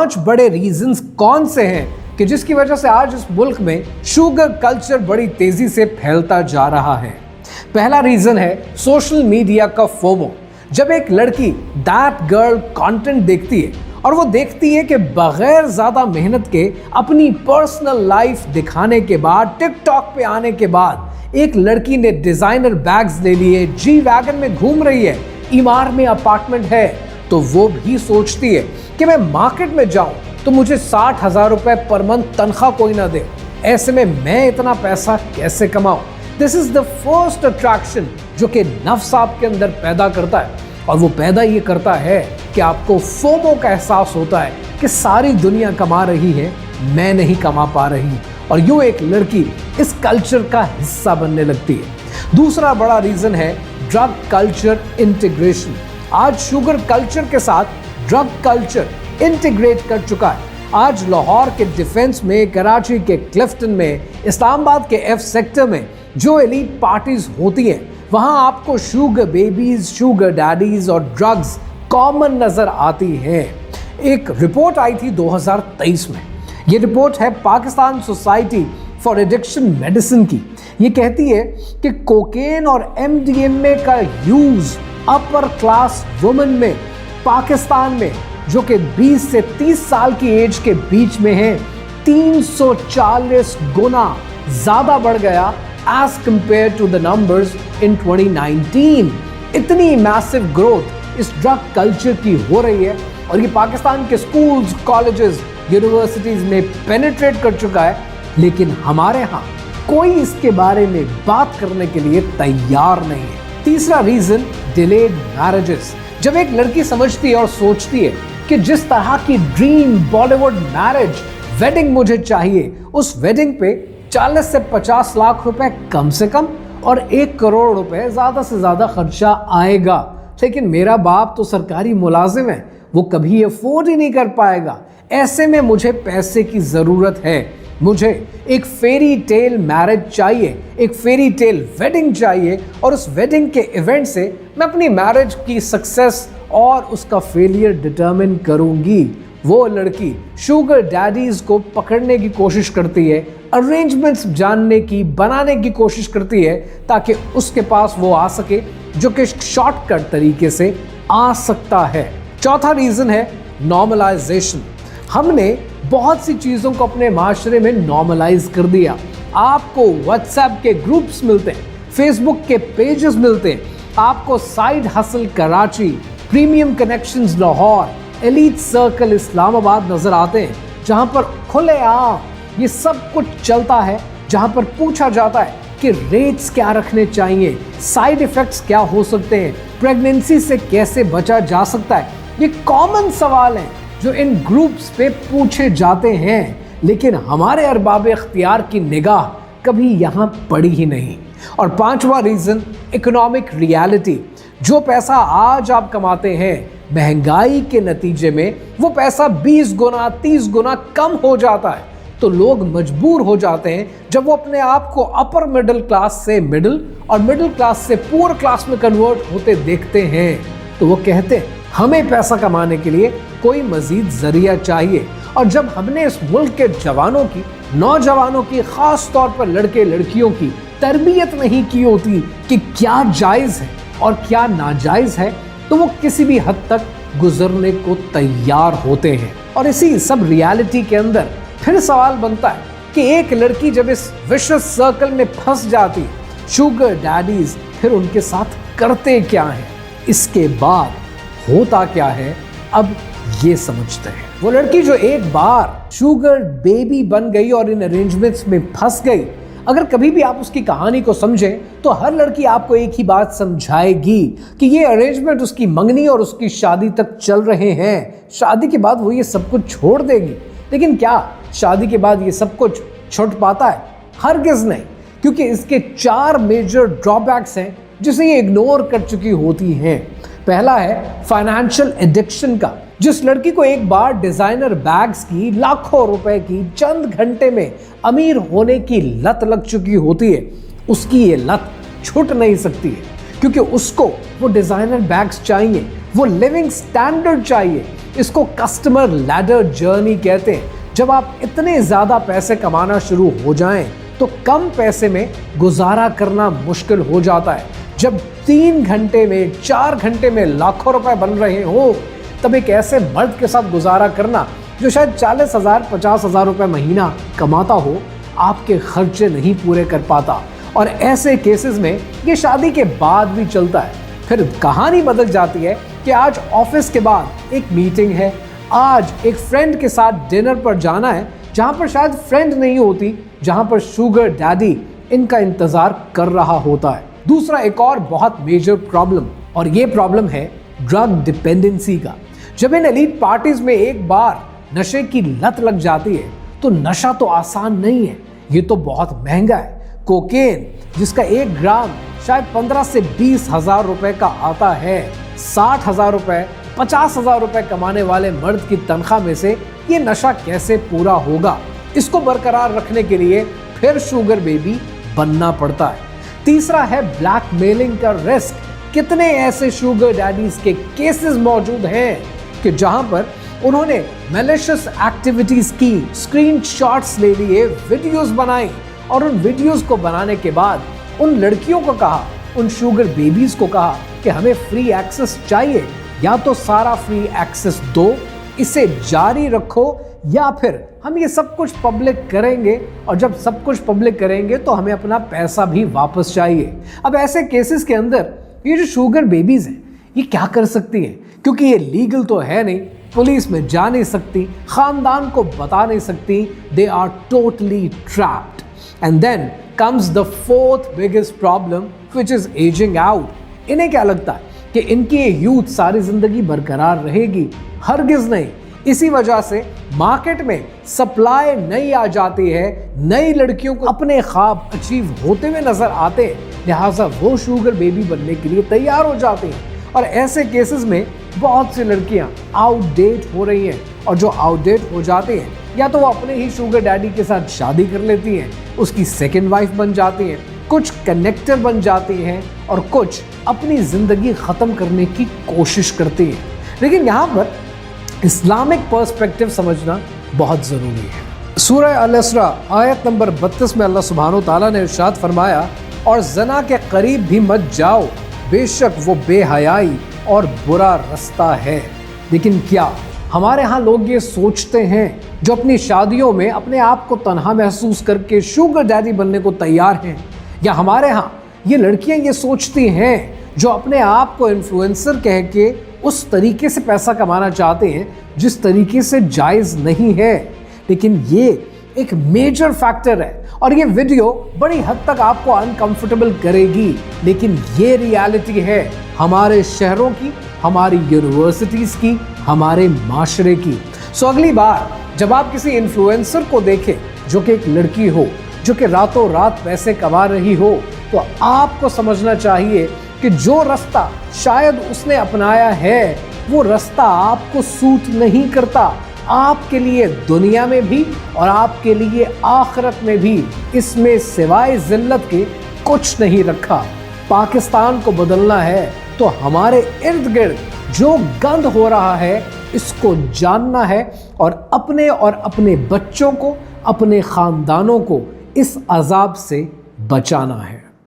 5 बड़े रीजंस कौन से हैं कि जिसकी वजह से आज इस मुल्क में शुगर कल्चर बड़ी तेजी से फैलता जा रहा है। पहला रीजन है सोशल मीडिया का फोमो। जब एक लड़की दैट गर्ल कंटेंट देखती है और वो देखती है कि बगैर ज्यादा मेहनत के अपनी पर्सनल लाइफ दिखाने के बाद टिकटॉक पे आने के बाद एक लड़की ने डिजाइनर बैग्स ले लिए, जी वैगन में घूम रही है, इमार में अपार्टमेंट है, तो वो भी सोचती है कि मैं मार्केट में जाऊं तो मुझे 60,000 रुपए पर मंथ तनख्वाह कोई ना दे, ऐसे में मैं इतना पैसा कैसे कमाऊं। This is the first attraction जो कि नफ्स आपके अंदर पैदा करता है, और वो पैदा ये करता है कि आपको फोमो का एहसास होता है कि सारी दुनिया कमा रही है, मैं नहीं कमा पा रही, और यूं एक लड़की इस कल्चर का हिस्सा बनने लगती है। दूसरा बड़ा रीजन है ड्रग कल्चर इंटीग्रेशन। आज शुगर कल्चर के साथ ड्रग कल्चर इंटीग्रेट कर चुका है। आज लाहौर के डिफेंस में, कराची के क्लिफ्टन में, इस्लामाबाद के एफ सेक्टर में जो एलीट पार्टीज होती हैं, वहां आपको शुगर बेबीज, शुगर डैडीज और ड्रग्स कॉमन नजर आती हैं। एक रिपोर्ट आई थी 2023 में। ये रिपोर्ट है Pakistan society for addiction medicine की। ये कहती है कि कोकेन और एमडीएमए का यूज अपर क्लास वुमेन में पाकिस्तान में, जो कि 20 से 30 साल की एज के बीच में है, 340 गुना ज्यादा बढ़ गया as compared to the numbers in 2019। इतनी मैसिव ग्रोथ इस ड्रग कल्चर की हो रही है और ये पाकिस्तान के स्कूल्स, कॉलेजेस, यूनिवर्सिटीज में पेनिट्रेट कर चुका है, लेकिन हमारे यहाँ कोई इसके बारे में बात करने के लिए तैयार नहीं है। तीसरा रीजन डिलेड मैरिजेस। जब एक लड़की समझती है और सोचती है कि जिस तरह की ड्रीम बॉलीवुड मैरिज वेडिंग मुझे चाहिए, उस वेडिंग पे 40 से 50 लाख रुपए कम से कम और 1 करोड़ रुपए ज्यादा से ज्यादा खर्चा आएगा, लेकिन मेरा बाप तो सरकारी मुलाजिम है, वो कभी अफोर्ड ही नहीं कर पाएगा। ऐसे में मुझे पैसे की जरूरत है, मुझे एक फेरी टेल मैरिज चाहिए, एक फेरी टेल वेडिंग चाहिए, और उस वेडिंग के इवेंट से मैं अपनी मैरिज की सक्सेस और उसका फेलियर डिटरमिन करूंगी। वो लड़की शुगर डैडीज को पकड़ने की कोशिश करती है, अरेंजमेंट्स जानने की, बनाने की कोशिश करती है, ताकि उसके पास वो आ सके जो कि शॉर्टकट तरीके से आ सकता है। चौथा रीजन है नॉर्मलाइजेशन। हमने बहुत सी चीज़ों को अपने माशरे में नॉर्मलाइज कर दिया। आपको व्हाट्सएप के ग्रुप्स मिलते हैं, फेसबुक के पेजेस मिलते हैं, आपको side hustle Karachi, premium connections Lahore, elite circle Islamabad नजर आते हैं, जहां पर खुलेआम ये सब कुछ चलता है, जहां पर पूछा जाता है कि रेट्स क्या रखने चाहिए, साइड इफेक्ट्स क्या हो सकते हैं, प्रेगनेंसी से कैसे बचा जा सकता है। ये कॉमन सवाल हैं जो इन ग्रुप्स पे पूछे जाते हैं, लेकिन हमारे अरबाब इख्तियार की निगाह कभी यहाँ पड़ी ही नहीं। और पांचवा रीजन इकोनॉमिक रियलिटी। जो पैसा आज आप कमाते हैं, महंगाई के नतीजे में वो पैसा 20 गुना 30 गुना कम हो जाता है, तो लोग मजबूर हो जाते हैं जब वो अपने आप को अपर मिडिल क्लास से मिडिल और मिडिल क्लास से पुअर क्लास में कन्वर्ट होते देखते हैं, तो वो कहते हैं हमें पैसा कमाने के लिए कोई मजीद जरिया चाहिए। और जब हमने इस मुल्क के जवानों की, नौजवानों की, खास तौर पर लड़के लड़कियों की तरबियत नहीं की होती कि क्या जायज़ है और क्या नाजायज़ है, तो वो किसी भी हद तक गुजरने को तैयार होते हैं। और इसी सब रियलिटी के अंदर फिर सवाल बनता है कि एक लड़की जब इस विशेष सर्कल में फंस जाती, शुगर डैडीज फिर उनके साथ करते क्या हैं, इसके बाद होता क्या है, अब ये समझते हैं। वो लड़की जो एक बार शुगर बेबी बन गई और इन अरेंजमेंट्स में फंस गई, अगर कभी भी आप उसकी कहानी को समझें तो हर लड़की आपको एक ही बात समझाएगी कि ये अरेंजमेंट उसकी मंगनी और उसकी शादी तक चल रहे हैं, शादी के बाद वो ये सब कुछ छोड़ देगी। लेकिन क्या शादी के बाद ये सब कुछ छूट पाता है? हरगिज़ नहीं, क्योंकि इसके 4 मेजर ड्रॉबैक्स हैं जिसे ये इग्नोर कर चुकी होती हैं। पहला है फाइनेंशियल एडिक्शन का। जिस लड़की को एक बार डिजाइनर बैग्स की, लाखों रुपए की, चंद घंटे में अमीर होने की लत लग चुकी होती है, उसकी ये लत छूट नहीं सकती है, क्योंकि उसको वो डिजाइनर बैग्स चाहिए, वो लिविंग स्टैंडर्ड चाहिए, इसको कस्टमर लैडर जर्नी कहते हैं। जब आप इतने ज़्यादा पैसे कमाना शुरू हो जाएं तो कम पैसे में गुजारा करना मुश्किल हो जाता है। जब 3 घंटे में 4 घंटे में लाखों रुपए बन रहे हो, तब एक ऐसे मर्द के साथ गुजारा करना जो शायद 40,000 50,000 रुपए महीना कमाता हो, आपके खर्चे नहीं पूरे कर पाता। और ऐसे केसेस में ये शादी के बाद भी चलता है। फिर कहानी बदल जाती है कि आज ऑफिस के बाद एक मीटिंग है, आज एक फ्रेंड के साथ डिनर पर जाना है, जहां पर शायद फ्रेंड नहीं होती, जहां पर शुगर डैडी इनका इंतजार कर रहा होता है। दूसरा एक और बहुत मेजर प्रॉब्लम, और ये प्रॉब्लम है ड्रग डिपेंडेंसी का। जब इन एलीट पार्टीज में एक बार नशे की लत लग जाती है तो नशा तो आसान नहीं है, ये तो बहुत महंगा है। कोकेन जिसका 1 ग्राम शायद 15 से 20 हजार रुपए का आता है, 60,000 रुपए 50,000 रुपए कमाने वाले मर्द की तनख्वाह में से ये नशा कैसे पूरा होगा? इसको बरकरार रखने के लिए फिर शुगर बेबी बनना पड़ता है। तीसरा है ब्लैकमेलिंग का रिस्क। कितने ऐसे शुगर डैडीज के केसेस मौजूद हैं कि जहां पर उन्होंने मैलिशियस एक्टिविटीज की स्क्रीनशॉट्स ले लिए, वीडियोस बनाई, और उन वीडियोस को बनाने के बाद उन लड़कियों को कहा, उन शुगर बेबीज को कहा कि हमें फ्री एक्सेस चाहिए, या तो सारा फ्री एक्सेस दो, इसे जारी रखो, या फिर हम ये सब कुछ पब्लिक करेंगे, और जब सब कुछ पब्लिक करेंगे तो हमें अपना पैसा भी वापस चाहिए। अब ऐसे केसेस के अंदर ये जो शुगर बेबीज हैं ये क्या कर सकती हैं? क्योंकि ये लीगल तो है नहीं, पुलिस में जा नहीं सकती, खानदान को बता नहीं सकती, they are totally trapped. And then comes the fourth biggest problem which is ageing out. इन्हें क्या लगता है कि इनकी ये यूथ सारी जिंदगी बरकरार रहेगी? हरगिज नहीं। इसी वजह से मार्केट में सप्लाई नई आ जाती है, नई लड़कियों को अपने ख्वाब अचीव होते हुए नजर आते हैं, लिहाजा वो शुगर बेबी बनने के लिए तैयार हो जाते हैं। और ऐसे केसेस में बहुत सी लड़कियां आउटडेट हो रही हैं, और जो आउटडेट हो जाती हैं या तो वो अपने ही शुगर डैडी के साथ शादी कर लेती हैं, उसकी सेकेंड वाइफ बन जाती हैं, कुछ कनेक्टर बन जाती हैं, और कुछ अपनी ज़िंदगी ख़त्म करने की कोशिश करती हैं। लेकिन यहाँ पर इस्लामिक पर्सपेक्टिव समझना बहुत ज़रूरी है। सूरह अल-इसरा आयत नंबर 32 में अल्लाह सुब्हानो ताला ने इरशाद फरमाया, और जना के करीब भी मत जाओ, बेशक वो बेहयाई और बुरा रास्ता है। लेकिन क्या हमारे यहाँ लोग ये सोचते हैं जो अपनी शादियों में अपने आप को तन्हा महसूस करके शुगर डैडी बनने को तैयार हैं? या हमारे यहाँ ये लड़कियाँ ये सोचती हैं जो अपने आप को इन्फ्लुएंसर कह के उस तरीके से पैसा कमाना चाहते हैं जिस तरीके से जायज़ नहीं है? लेकिन ये एक मेजर फैक्टर है, और ये वीडियो बड़ी हद तक आपको अनकंफर्टेबल करेगी, लेकिन ये रियलिटी है हमारे शहरों की, हमारी यूनिवर्सिटीज़ की, हमारे माशरे की। सो अगली बार जब आप किसी इन्फ्लुएंसर को देखें जो कि एक लड़की हो, जो कि रातों रात पैसे कमा रही हो, तो आपको समझना चाहिए कि जो रास्ता शायद उसने अपनाया है वो रास्ता आपको सूट नहीं करता। आपके लिए दुनिया में भी और आपके लिए आखिरत में भी इसमें सिवाय जिल्लत के कुछ नहीं रखा। पाकिस्तान को बदलना है तो हमारे इर्द गिर्द जो गंद हो रहा है इसको जानना है, और अपने बच्चों को, अपने ख़ानदानों को इस अजाब से बचाना है।